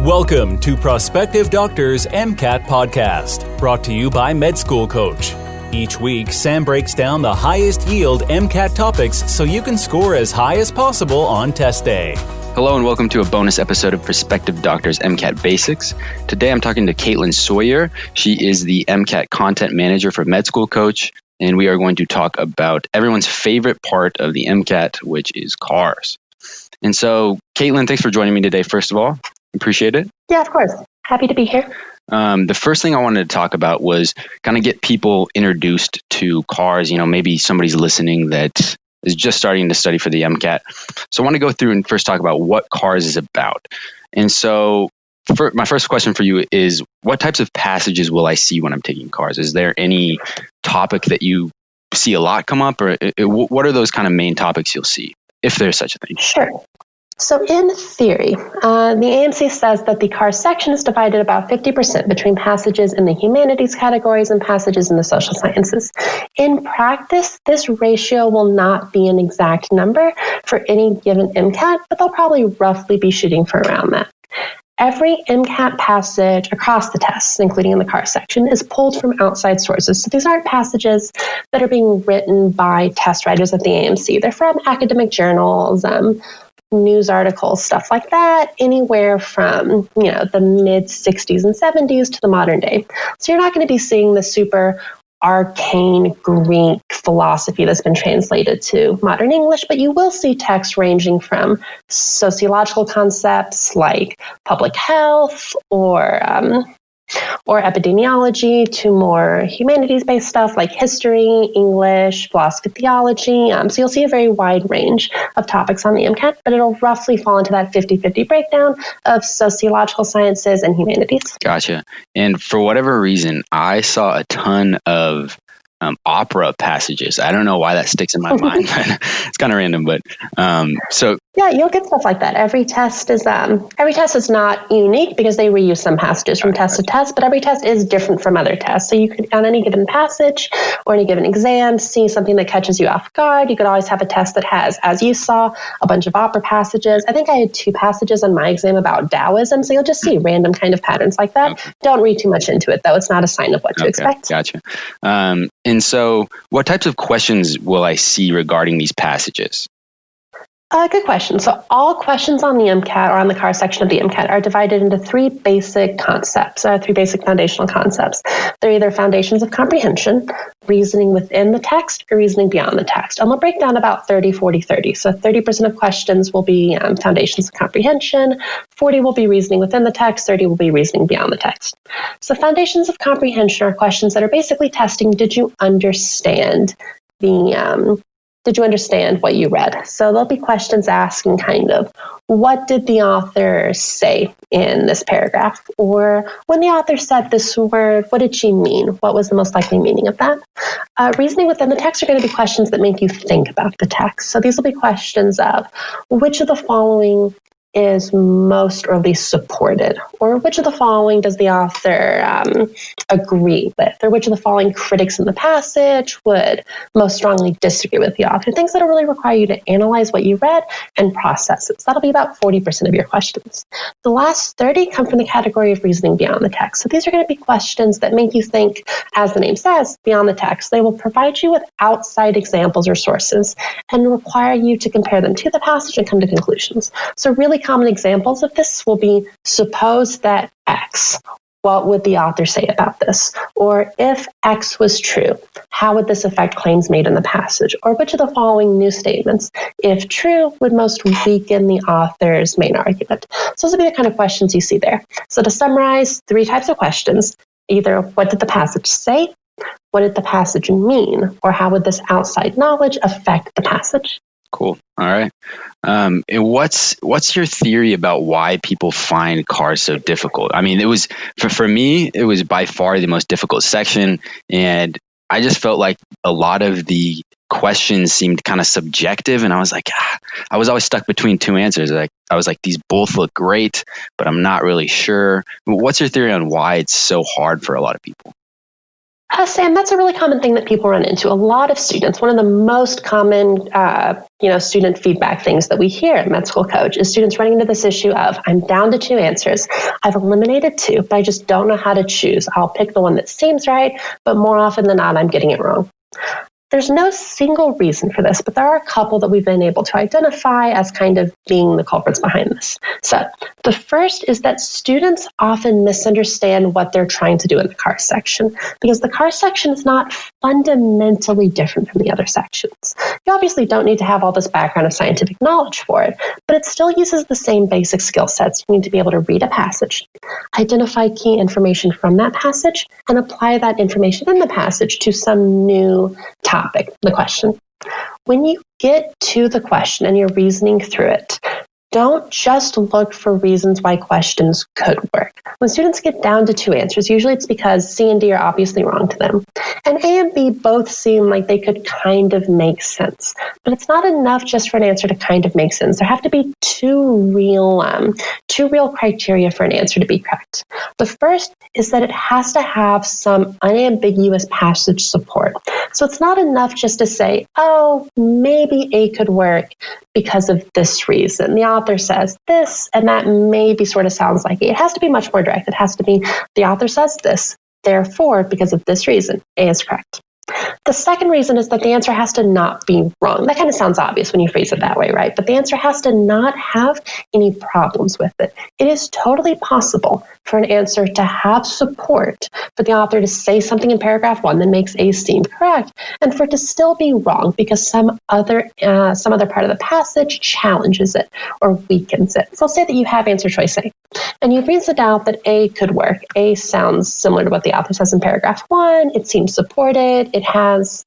Welcome to Prospective Doctors MCAT Podcast, brought to you by Medschoolcoach. Each week, Sam breaks down the highest yield MCAT topics so you can score as high as possible on test day. Hello and welcome to a bonus episode of Prospective Doctors MCAT Basics. Today I'm talking to Katelyn Sawyer. She is the MCAT Content Manager for Medschoolcoach, and we are going to talk about everyone's favorite part of the MCAT, which is cars. And so, Katelyn, thanks for joining me today, first of all. Appreciate it. Yeah, of course. Happy to be here. The first thing I wanted to talk about was kind of get people introduced to cars. You know, maybe somebody's listening that is just starting to study for the MCAT. So I want to go through and first talk about what cars is about. And so my first question for you is, what types of passages will I see when I'm taking cars? Is there any topic that you see a lot come up, or what are those kind of main topics you'll see, if there's such a thing? Sure. So in theory, the AMC says that the car section is divided about 50% between passages in the humanities categories and passages in the social sciences. In practice, this ratio will not be an exact number for any given MCAT, but they'll probably roughly be shooting for around that. Every MCAT passage across the tests, including in the car section, is pulled from outside sources. So these aren't passages that are being written by test writers at the AMC. They're from academic journals, news articles, stuff like that, anywhere from, the mid 60s and 70s to the modern day. So you're not going to be seeing the super arcane Greek philosophy that's been translated to modern English, but you will see texts ranging from sociological concepts like public health or epidemiology to more humanities-based stuff like history, English, philosophy, theology. So you'll see a very wide range of topics on the MCAT, but it'll roughly fall into that 50-50 breakdown of sociological sciences and humanities. Gotcha. And for whatever reason, I saw a ton of opera passages. I don't know why that sticks in my mind. It's kind of random, but yeah, you'll get stuff like that. Every test is not unique because they reuse some passages from test to test, but every test is different from other tests. So you could, on any given passage or any given exam, see something that catches you off guard. You could always have a test that has, as you saw, a bunch of opera passages. I think I had 2 passages on my exam about Taoism, so you'll just see random kind of patterns like that. Okay. Don't read too much into it, though. It's not a sign of what to expect. Gotcha. And so what types of questions will I see regarding these passages? Good question. So all questions on the MCAT or on the car section of the MCAT are divided into 3 basic concepts, 3 basic foundational concepts. They're either foundations of comprehension, reasoning within the text, or reasoning beyond the text. And we'll break down about 30, 40, 30. So 30% of questions will be foundations of comprehension, 40 will be reasoning within the text, 30 will be reasoning beyond the text. So foundations of comprehension are questions that are basically testing, did you understand what you read? So there'll be questions asking kind of, what did the author say in this paragraph? Or when the author said this word, what did she mean? What was the most likely meaning of that? Reasoning within the text are going to be questions that make you think about the text. So these will be questions of, which of the following is most or least supported, or which of the following does the author agree with, or which of the following critics in the passage would most strongly disagree with the author. Things that will really require you to analyze what you read and process it. So that'll be about 40% of your questions. The last 30 come from the category of reasoning beyond the text. So these are going to be questions that make you think, as the name says, beyond the text. They will provide you with outside examples or sources and require you to compare them to the passage and come to conclusions. So really common examples of this will be, suppose that X, what would the author say about this? Or if X was true, how would this affect claims made in the passage? Or which of the following new statements, if true, would most weaken the author's main argument? So those would be the kind of questions you see there. So to summarize, 3 types of questions: either what did the passage say, what did the passage mean, or how would this outside knowledge affect the passage? Cool. All right. And what's your theory about why people find cars so difficult? I mean, it was for me, it was by far the most difficult section, and I just felt like a lot of the questions seemed kind of subjective, and I was like, I was always stuck between 2 answers. Like I was like, these both look great, but I'm not really sure. What's your theory on why it's so hard for a lot of people? Sam, that's a really common thing that people run into. A lot of students, one of the most common, student feedback things that we hear at Medschoolcoach is students running into this issue of, I'm down to 2 answers. I've eliminated 2, but I just don't know how to choose. I'll pick the one that seems right, but more often than not, I'm getting it wrong. There's no single reason for this, but there are a couple that we've been able to identify as kind of being the culprits behind this. So the first is that students often misunderstand what they're trying to do in the car section, because the car section is not fundamentally different from the other sections. You obviously don't need to have all this background of scientific knowledge for it, but it still uses the same basic skill sets. You need to be able to read a passage, identify key information from that passage, and apply that information in the passage to some new topic, the question. When you get to the question and you're reasoning through it, don't just look for reasons why questions could work. When students get down to 2 answers, usually it's because C and D are obviously wrong to them. And A and B both seem like they could kind of make sense. But it's not enough just for an answer to kind of make sense. There have to be two real criteria for an answer to be correct. The first is that it has to have some unambiguous passage support. So it's not enough just to say, oh, maybe A could work because of this reason. The author says this, and that maybe sort of sounds like A. It has to be much more direct. It has to be, the author says this, therefore, because of this reason, A is correct. The second reason is that the answer has to not be wrong. That kind of sounds obvious when you phrase it that way, right? But the answer has to not have any problems with it. It is totally possible for an answer to have support, for the author to say something in paragraph 1 that makes A seem correct, and for it to still be wrong because some other part of the passage challenges it or weakens it. So say that you have answer choice A, and you reason out that A could work. A sounds similar to what the author says in paragraph 1. It seems supported. It has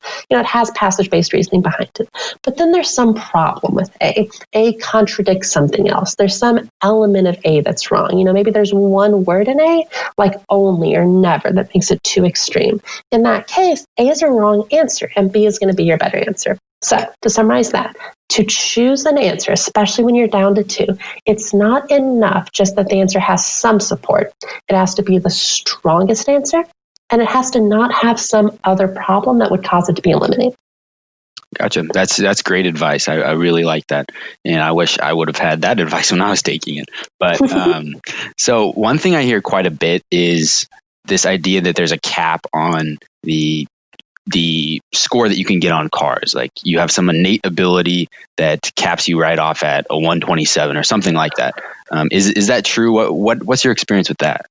passage-based reasoning behind it. But then there's some problem with A. A contradicts something else. There's some element of A that's wrong. Maybe there's one word in A, like only or never, that makes it too extreme. In that case, A is a wrong answer, and B is going to be your better answer. So, to summarize that, to choose an answer, especially when you're down to 2, it's not enough just that the answer has some support. It has to be the strongest answer, and it has to not have some other problem that would cause it to be eliminated. Gotcha. That's great advice. I really like that. And I wish I would have had that advice when I was taking it. But so one thing I hear quite a bit is this idea that there's a cap on the score that you can get on cars. Like you have some innate ability that caps you right off at a 127 or something like that. Is that true? What's your experience with that?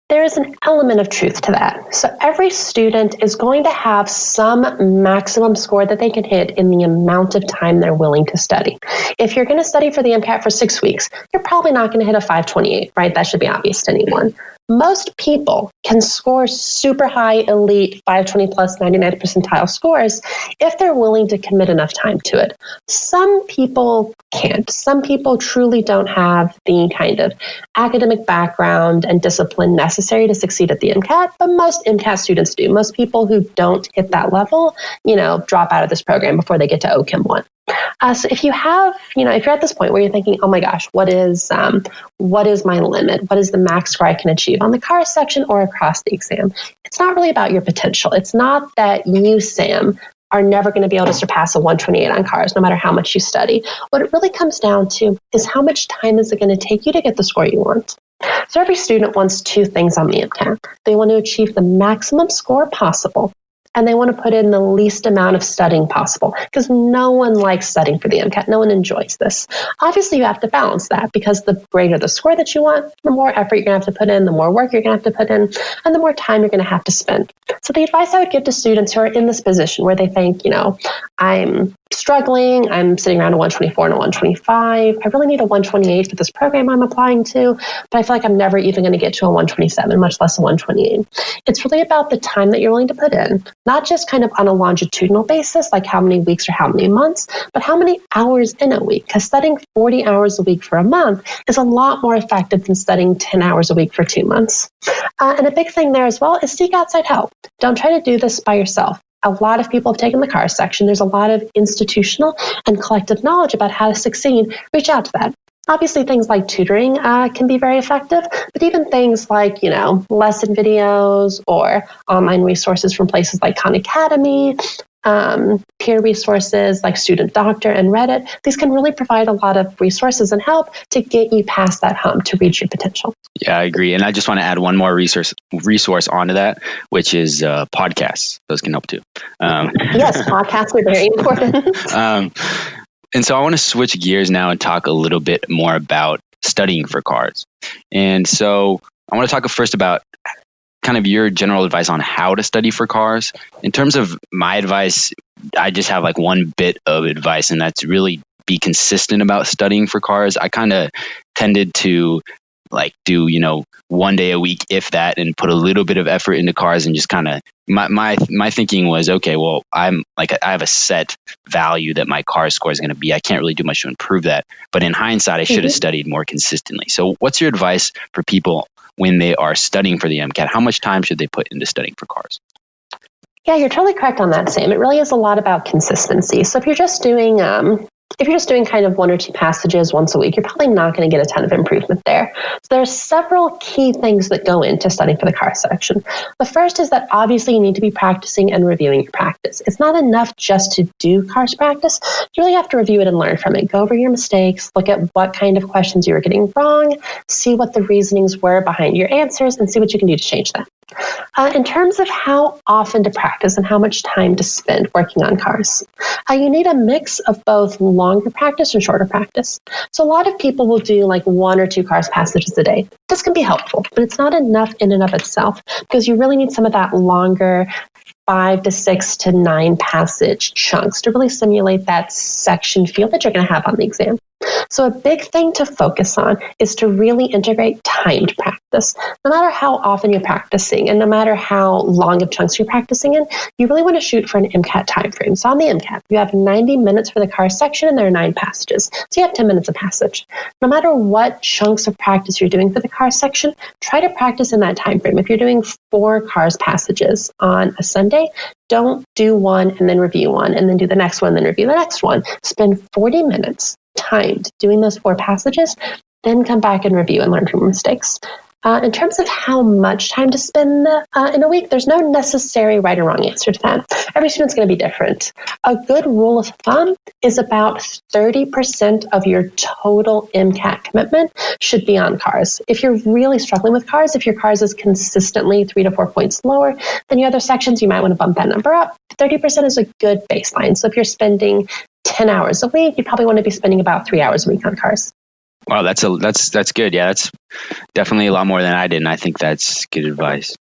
There is an element of truth to that. So every student is going to have some maximum score that they can hit in the amount of time they're willing to study. If you're going to study for the MCAT for 6 weeks, you're probably not going to hit a 528, right? That should be obvious to anyone. Most people can score super high, elite, 520 plus 99th percentile scores if they're willing to commit enough time to it. Some people can't. Some people truly don't have the kind of academic background and discipline necessary to succeed at the MCAT, but most MCAT students do. Most people who don't hit that level, drop out of this program before they get to OChem 1. So if you're at this point where you're thinking, oh my gosh, what is my limit? What is the max score I can achieve on the car section or across the exam? It's not really about your potential. It's not that you, Sam, are never going to be able to surpass a 128 on cars, no matter how much you study. What it really comes down to is how much time is it going to take you to get the score you want? So every student wants 2 things on the MCAT. They want to achieve the maximum score possible, and they want to put in the least amount of studying possible, because no one likes studying for the MCAT. No one enjoys this. Obviously, you have to balance that, because the greater the score that you want, the more effort you're going to have to put in, the more work you're going to have to put in, and the more time you're going to have to spend. So the advice I would give to students who are in this position where they think, I'm struggling, I'm sitting around a 124 and a 125. I really need a 128 for this program I'm applying to, but I feel like I'm never even going to get to a 127, much less a 128. It's really about the time that you're willing to put in, not just kind of on a longitudinal basis, like how many weeks or how many months, but how many hours in a week. Because studying 40 hours a week for a month is a lot more effective than studying 10 hours a week for 2 months. And a big thing there as well is seek outside help. Don't try to do this by yourself. A lot of people have taken the car section. There's a lot of institutional and collective knowledge about how to succeed. Reach out to that. Obviously, things like tutoring can be very effective, but even things like, lesson videos or online resources from places like Khan Academy, peer resources like Student Doctor and Reddit, these can really provide a lot of resources and help to get you past that hump to reach your potential. Yeah, I agree. And I just want to add one more resource onto that, which is podcasts. Those can help too. Yes, podcasts are very important. And so I want to switch gears now and talk a little bit more about studying for cars. And so I want to talk first about kind of your general advice on how to study for cars. In terms of my advice, I just have like one bit of advice, and that's really be consistent about studying for cars. I kind of tended to like do, 1 day a week, if that, and put a little bit of effort into cars, and just kind of my thinking was, okay, well, I have a set value that my car score is going to be. I can't really do much to improve that. But in hindsight, I should have studied more consistently. So what's your advice for people when they are studying for the MCAT? How much time should they put into studying for cars? Yeah, you're totally correct on that, Sam. It really is a lot about consistency. So if you're just doing kind of 1 or 2 passages once a week, you're probably not going to get a ton of improvement there. So there's several key things that go into studying for the car section. The first is that obviously you need to be practicing and reviewing your practice. It's not enough just to do cars practice. You really have to review it and learn from it. Go over your mistakes, look at what kind of questions you were getting wrong, see what the reasonings were behind your answers, and see what you can do to change that. In terms of how often to practice and how much time to spend working on cars, you need a mix of both longer practice and shorter practice. So a lot of people will do like 1 or 2 cars passages a day. This can be helpful, but it's not enough in and of itself, because you really need some of that longer 5 to 6 to 9 passage chunks to really simulate that section feel that you're going to have on the exam. So a big thing to focus on is to really integrate timed practice. No matter how often you're practicing and no matter how long of chunks you're practicing in, you really want to shoot for an MCAT time frame. So on the MCAT, you have 90 minutes for the car section and there are 9 passages. So you have 10 minutes a passage. No matter what chunks of practice you're doing for the car section, try to practice in that time frame. If you're doing 4 cars passages on a Sunday, don't do one and then review one and then do the next one, then review the next one. Spend 40 minutes timed doing those 4 passages, then come back and review and learn from mistakes. In terms of how much time to spend in a week, there's no necessary right or wrong answer to that. Every student's going to be different. A good rule of thumb is about 30% of your total MCAT commitment should be on cars. If you're really struggling with cars, if your cars is consistently 3 to 4 points lower than your other sections, you might want to bump that number up. 30% is a good baseline. So if you're spending 10 hours a week, you probably want to be spending about 3 hours a week on cars. Wow, that's good. Yeah, that's definitely a lot more than I did, and I think that's good advice.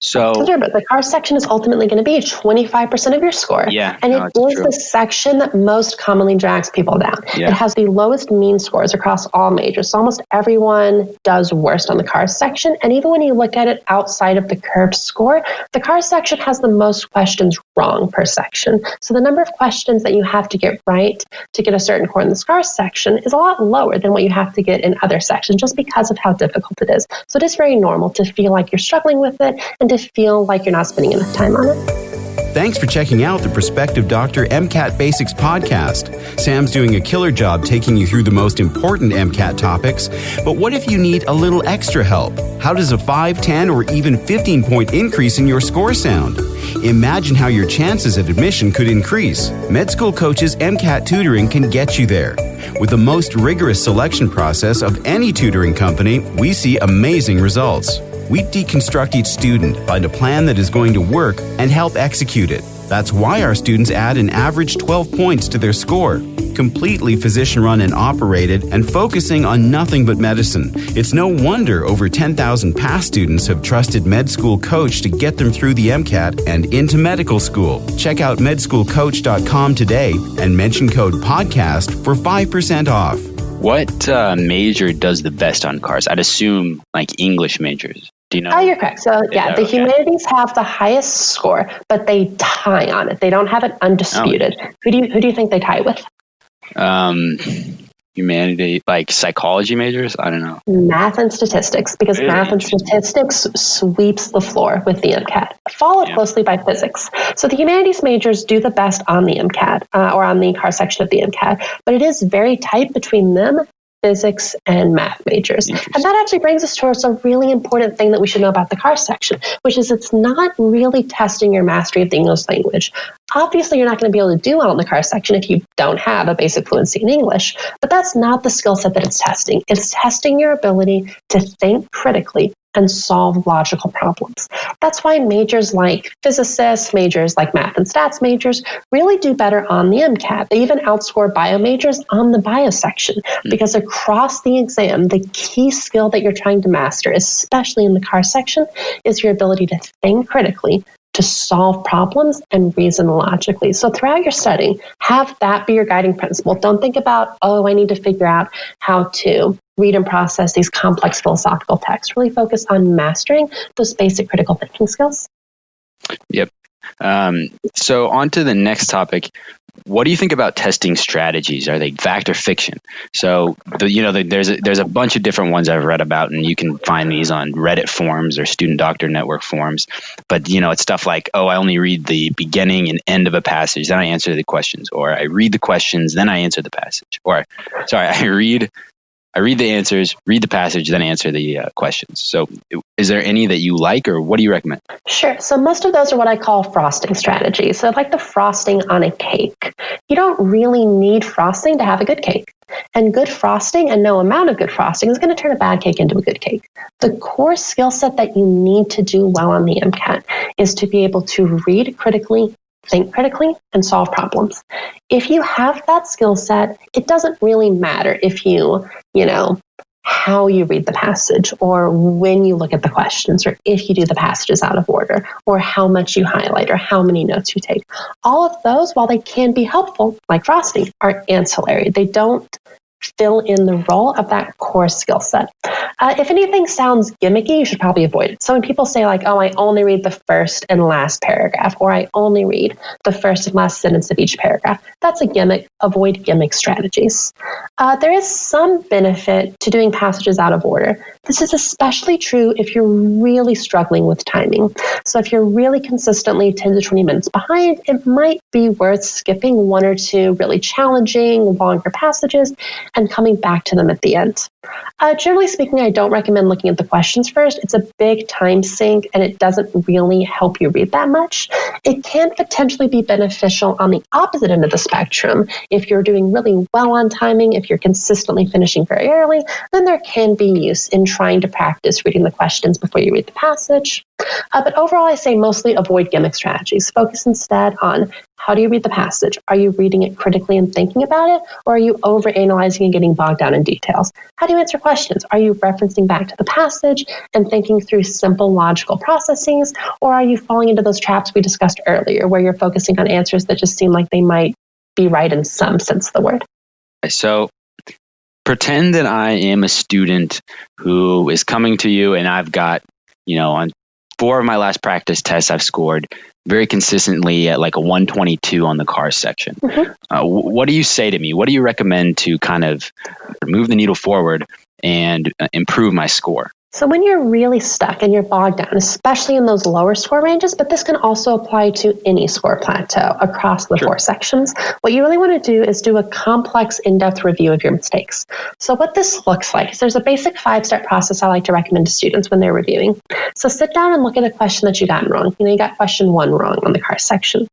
Sure, but the car section is ultimately going to be 25% of your score. Yeah, and it is the section that most commonly drags people down. Yeah. It has the lowest mean scores across all majors. So almost everyone does worst on the car section. And even when you look at it outside of the curved score, the car section has the most questions wrong per section. So the number of questions that you have to get right to get a certain score in the car section is a lot lower than what you have to get in other sections, just because of how difficult it is. So it is very normal to feel like you're struggling with it and to feel like you're not spending enough time on it. Thanks for checking out the Prospective Doctor MCAT Basics podcast. Sam's doing a killer job taking you through the most important MCAT topics, but what if you need a little extra help? How does a 5, 10, or even 15-point increase in your score sound? Imagine how your chances at admission could increase. Medschoolcoach's MCAT Tutoring can get you there. With the most rigorous selection process of any tutoring company, we see amazing results. We deconstruct each student, find a plan that is going to work, and help execute it. That's why our students add an average 12 points to their score. Completely physician-run and operated, and focusing on nothing but medicine. It's no wonder over 10,000 past students have trusted Medschoolcoach to get them through the MCAT and into medical school. Check out medschoolcoach.com today and mention code PODCAST for 5% off. What major does the best on cars? I'd assume like English majors. Do you know? Oh, you're correct. So the humanities have the highest score, but they tie on it. They don't have it undisputed. Oh. Who do you think they tie with? Humanity, like psychology majors? I don't know. Math and statistics, because Really? math and statistics sweeps the floor with the MCAT, followed closely by physics. So the humanities majors do the best on the MCAT or on the car section of the MCAT, but it is very tight between them physics and math majors. And that actually brings us towards a really important thing that we should know about the car section, which is it's not really testing your mastery of the English language. Obviously, you're not going to be able to do well in the car section if you don't have a basic fluency in English, but that's not the skill set that it's testing. It's testing your ability to think critically and solve logical problems. That's why majors like physicists, majors like math and stats majors really do better on the MCAT. They even outscore bio majors on the bio section because across the exam, the key skill that you're trying to master, especially in the car section, is your ability to think critically, to solve problems and reason logically. So throughout your studying, have that be your guiding principle. Don't think about, I need to figure out how to read and process these complex philosophical texts. Really focus on mastering those basic critical thinking skills. Yep. So on to the next topic. What do you think about testing strategies? Are they fact or fiction? So, there's a bunch of different ones I've read about, and you can find these on Reddit forums or Student Doctor Network forums. But, it's stuff like, I only read the beginning and end of a passage, then I answer the questions. Or I read the questions, then I answer the passage. Or, I read the answers, read the passage, then answer the questions. So is there any that you like, or what do you recommend? Sure. So most of those are what I call frosting strategies. So like the frosting on a cake. You don't really need frosting to have a good cake. And good frosting and no amount of good frosting is going to turn a bad cake into a good cake. The core skill set that you need to do well on the MCAT is to be able to read critically, think critically, and solve problems. If you have that skill set, it doesn't really matter if you how you read the passage, or when you look at the questions, or if you do the passages out of order, or how much you highlight, or how many notes you take. All of those, while they can be helpful, like frosting, are ancillary. They don't fill in the role of that core skill set. If anything sounds gimmicky, you should probably avoid it. So when people say I only read the first and last paragraph, or I only read the first and last sentence of each paragraph, that's a gimmick. Avoid gimmick strategies. There is some benefit to doing passages out of order. This is especially true if you're really struggling with timing. So if you're really consistently 10 to 20 minutes behind, it might be worth skipping one or two really challenging, longer passages and coming back to them at the end. Generally speaking, I don't recommend looking at the questions first. It's a big time sink and it doesn't really help you read that much. It can potentially be beneficial on the opposite end of the spectrum. If you're doing really well on timing, if you're consistently finishing very early, then there can be use in trying to practice reading the questions before you read the passage. But overall, I say mostly avoid gimmick strategies. Focus instead on how do you read the passage? Are you reading it critically and thinking about it? Or are you overanalyzing and getting bogged down in details? How do you answer questions? Are you referencing back to the passage and thinking through simple logical processes? Or are you falling into those traps we discussed earlier where you're focusing on answers that just seem like they might be right in some sense of the word? So pretend that I am a student who is coming to you and I've got, on 4 of my last practice tests, I've scored very consistently at a 122 on the car section. Mm-hmm. What do you say to me? What do you recommend to kind of move the needle forward and improve my score? So when you're really stuck and you're bogged down, especially in those lower score ranges, but this can also apply to any score plateau across the 4 sections, what you really want to do is do a complex, in-depth review of your mistakes. So what this looks like is there's a basic 5-step process I like to recommend to students when they're reviewing. So sit down and look at a question that you got wrong. You got question 1 wrong on the car section.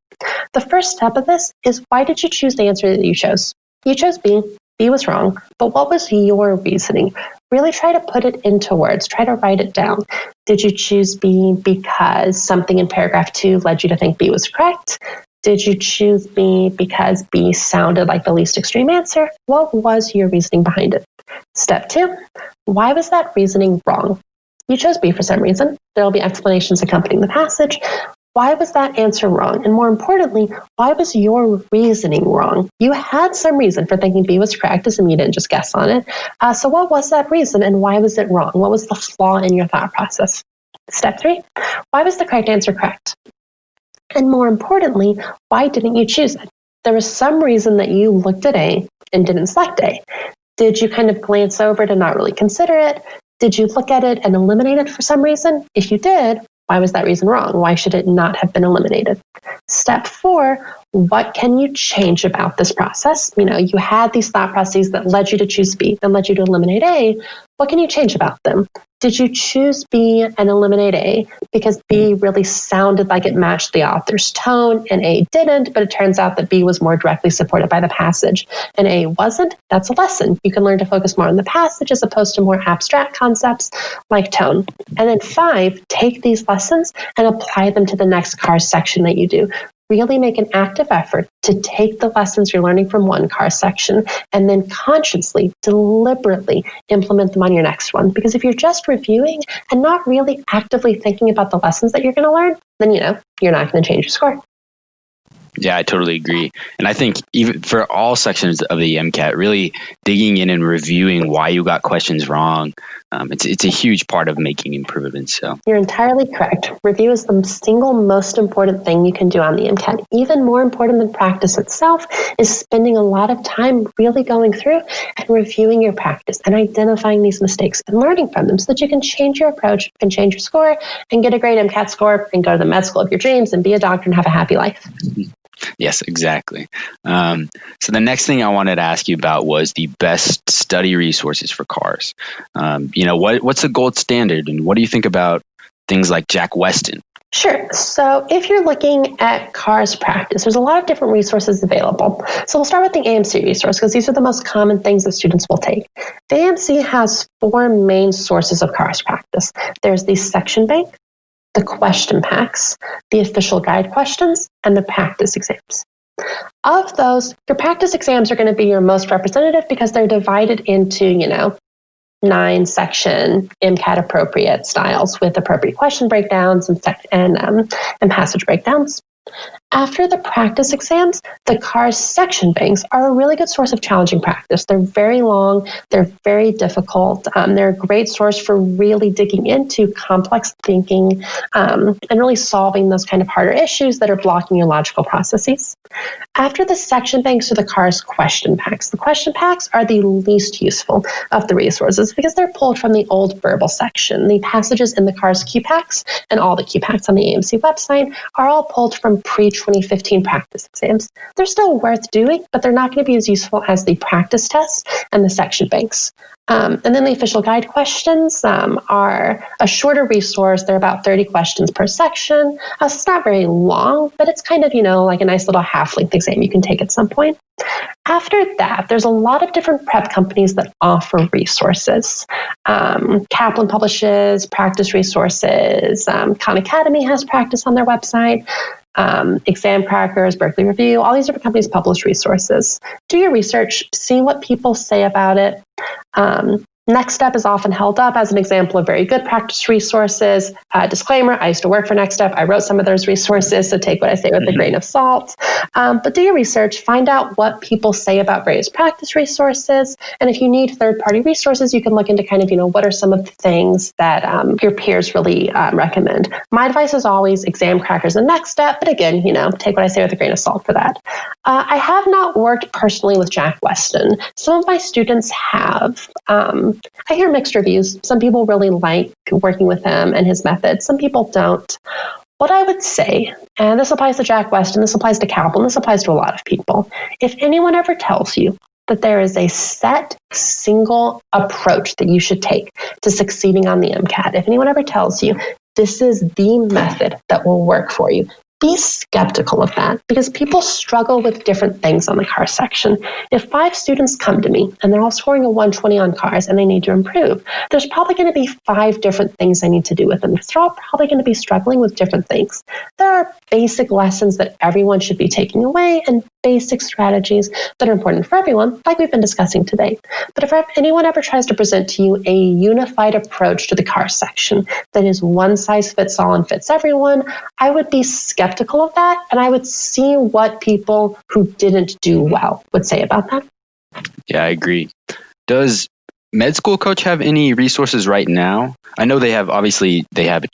The first step of this is, why did you choose the answer that you chose? You chose B. B was wrong, but what was your reasoning? Really try to put it into words. Try to write it down. Did you choose B because something in paragraph 2 led you to think B was correct? Did you choose B because B sounded like the least extreme answer? What was your reasoning behind it? Step 2, why was that reasoning wrong? You chose B for some reason. There will be explanations accompanying the passage. Why was that answer wrong? And more importantly, why was your reasoning wrong? You had some reason for thinking B was correct, doesn't mean you didn't just guess on it. So what was that reason and why was it wrong? What was the flaw in your thought process? Step 3, why was the correct answer correct? And more importantly, why didn't you choose it? There was some reason that you looked at A and didn't select A. Did you kind of glance over it and not really consider it? Did you look at it and eliminate it for some reason? If you did, Why was that reason wrong? Why should it not have been eliminated? Step 4, what can you change about this process? You had these thought processes that led you to choose B and led you to eliminate A. What can you change about them? Did you choose B and eliminate A because B really sounded like it matched the author's tone and A didn't, but it turns out that B was more directly supported by the passage and A wasn't? That's a lesson. You can learn to focus more on the passage as opposed to more abstract concepts like tone. And then 5, take these lessons and apply them to the next CARS section that you do. Really make an active effort to take the lessons you're learning from one CARS section and then consciously, deliberately implement them on your next one. Because if you're just reviewing and not really actively thinking about the lessons that you're going to learn, then you're not going to change your score. Yeah, I totally agree. And I think even for all sections of the MCAT, really digging in and reviewing why you got questions wrong, it's a huge part of making improvements. So you're entirely correct. Review is the single most important thing you can do on the MCAT. Even more important than practice itself is spending a lot of time really going through and reviewing your practice and identifying these mistakes and learning from them so that you can change your approach and change your score and get a great MCAT score and go to the med school of your dreams and be a doctor and have a happy life. Yes, exactly. So the next thing I wanted to ask you about was the best study resources for CARS. What's the gold standard, and what do you think about things like Jack Weston? Sure. So if you're looking at CARS practice, there's a lot of different resources available. So we'll start with the AMC resource because these are the most common things that students will take. The AMC has 4 main sources of CARS practice. There's the section bank, the question packs, the official guide questions, and the practice exams. Of those, your practice exams are going to be your most representative because they're divided into, 9 section MCAT appropriate styles with appropriate question breakdowns and passage breakdowns. After the practice exams, the CARS section banks are a really good source of challenging practice. They're very long, they're very difficult. They're a great source for really digging into complex thinking and really solving those kind of harder issues that are blocking your logical processes. After the section banks are the CARS question packs. The question packs are the least useful of the resources because they're pulled from the old verbal section. The passages in the CARS Q packs and all the Q packs on the AMC website are all pulled from pre-2015 practice exams. They're still worth doing, but they're not going to be as useful as the practice test and the section banks. And then the official guide questions are a shorter resource. They're about 30 questions per section. So it's not very long, but it's kind of, like a nice little half-length exam you can take at some point. After that, there's a lot of different prep companies that offer resources. Kaplan publishes practice resources. Khan Academy has practice on their website. Exam Crackers, Berkeley Review, all these different companies publish resources. Do your research, see what people say about it. Next Step is often held up as an example of very good practice resources. Disclaimer, I used to work for Next Step. I wrote some of those resources, so take what I say with a grain of salt. But do your research, find out what people say about various practice resources. And if you need third-party resources, you can look into kind of, what are some of the things that your peers really recommend. My advice is always Exam Crackers and Next Step. But again, take what I say with a grain of salt for that. I have not worked personally with Jack Weston. Some of my students have. I hear mixed reviews. Some people really like working with him and his methods. Some people don't. What I would say, and this applies to Jack Weston, this applies to Kaplan, this applies to a lot of people. If anyone ever tells you that there is a set, single approach that you should take to succeeding on the MCAT, if anyone ever tells you this is the method that will work for you, be skeptical of that because people struggle with different things on the CARS section. If 5 students come to me and they're all scoring a 120 on CARS and they need to improve, there's probably going to be 5 different things I need to do with them because they're all probably going to be struggling with different things. There are basic lessons that everyone should be taking away and basic strategies that are important for everyone, like we've been discussing today. But if anyone ever tries to present to you a unified approach to the CARS section that is one size fits all and fits everyone, I would be skeptical of that, and I would see what people who didn't do well would say about that. Yeah, I agree. Does Medschoolcoach have any resources right now? I know they have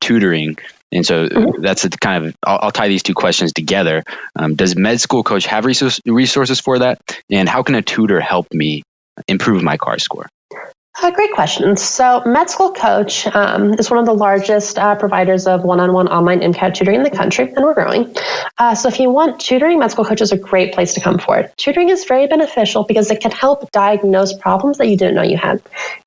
Tutoring, and so that's a kind of, I'll tie these two questions together. Does Medschoolcoach have resources for that? And how can a tutor help me improve my CARS score? Great question. So Medschoolcoach is one of the largest providers of one-on-one online MCAT tutoring in the country, and we're growing. So if you want tutoring, Medschoolcoach is a great place to come for it. Tutoring is very beneficial because it can help diagnose problems that you didn't know you had.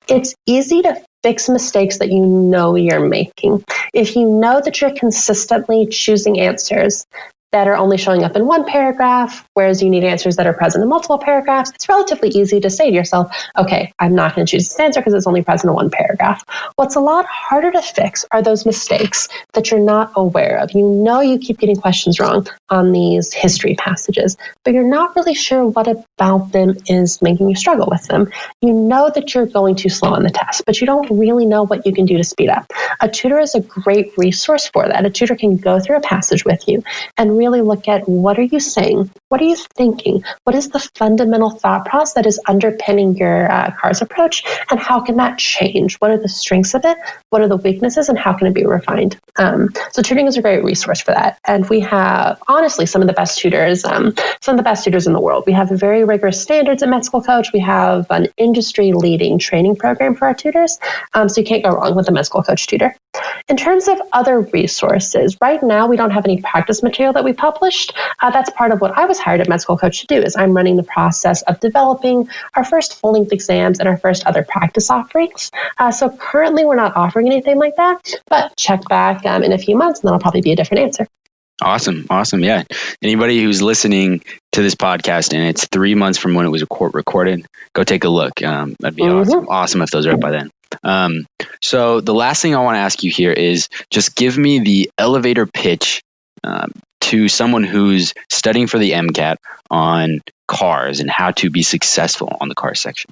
It's easy to fix mistakes that you know you're making. If you know that you're consistently choosing answers that are only showing up in one paragraph, whereas you need answers that are present in multiple paragraphs, it's relatively easy to say to yourself, okay, I'm not going to choose this answer because it's only present in one paragraph. What's a lot harder to fix are those mistakes that you're not aware of. You know you keep getting questions wrong on these history passages, but you're not really sure what about them is making you struggle with them. You know that you're going too slow on the test, but you don't really know what you can do to speed up. A tutor is a great resource for that. A tutor can go through a passage with you and really look at what are you saying? What are you thinking? What is the fundamental thought process that is underpinning your CARS approach? And how can that change? What are the strengths of it? What are the weaknesses? And how can it be refined? So tutoring is a great resource for that. And we have, honestly, some of the best tutors in the world. We have very rigorous standards at Medschoolcoach. We have an industry-leading training program for our tutors. So you can't go wrong with a Medschoolcoach tutor. In terms of other resources, right now we don't have any practice material that we published. That's part of what I was hired at Medschoolcoach to do, is I'm running the process of developing our first full-length exams and our first other practice offerings. So currently we're not offering anything like that, but check back in a few months and that'll probably be a different answer. Awesome. Yeah. Anybody who's listening to this podcast and it's 3 months from when it was recorded, go take a look. That'd be awesome if those are up by then. So the last thing I want to ask you here is just give me the elevator pitch to someone who's studying for the MCAT on CARS and how to be successful on the CARS section.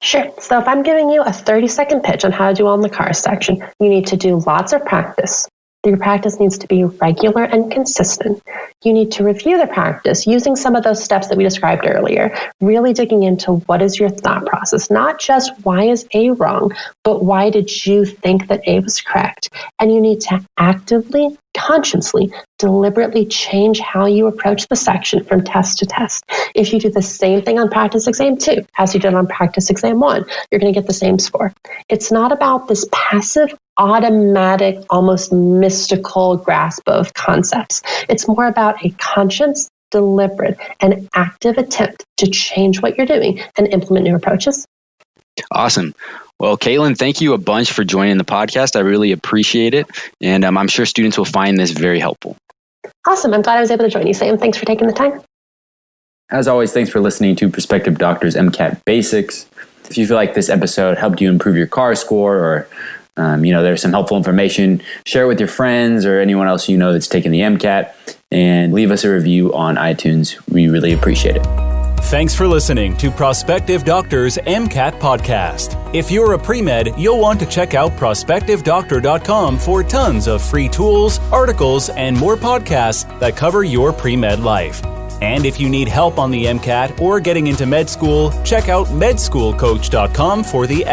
Sure. So if I'm giving you a 30-second pitch on how to do well in the CARS section, you need to do lots of practice. Your practice needs to be regular and consistent. You need to review the practice using some of those steps that we described earlier, really digging into what is your thought process, not just why is A wrong, but why did you think that A was correct? And you need to actively, consciously, deliberately change how you approach the section from test to test. If you do the same thing on practice exam 2 as you did on practice exam 1, you're going to get the same score. It's not about this passive, automatic, almost mystical grasp of concepts. It's more about a conscious, deliberate, and active attempt to change what you're doing and implement new approaches. Awesome. Well, Katelyn, thank you a bunch for joining the podcast. I really appreciate it. And I'm sure students will find this very helpful. Awesome. I'm glad I was able to join you, Sam. Thanks for taking the time. As always, thanks for listening to Prospective Doctors MCAT Basics. If you feel like this episode helped you improve your CARS score, or there's some helpful information, share it with your friends or anyone else you know that's taking the MCAT, and leave us a review on iTunes. We really appreciate it. Thanks for listening to Prospective Doctors MCAT Podcast. If you're a pre-med, you'll want to check out prospectivedoctor.com for tons of free tools, articles, and more podcasts that cover your pre-med life. And if you need help on the MCAT or getting into med school, check out medschoolcoach.com for the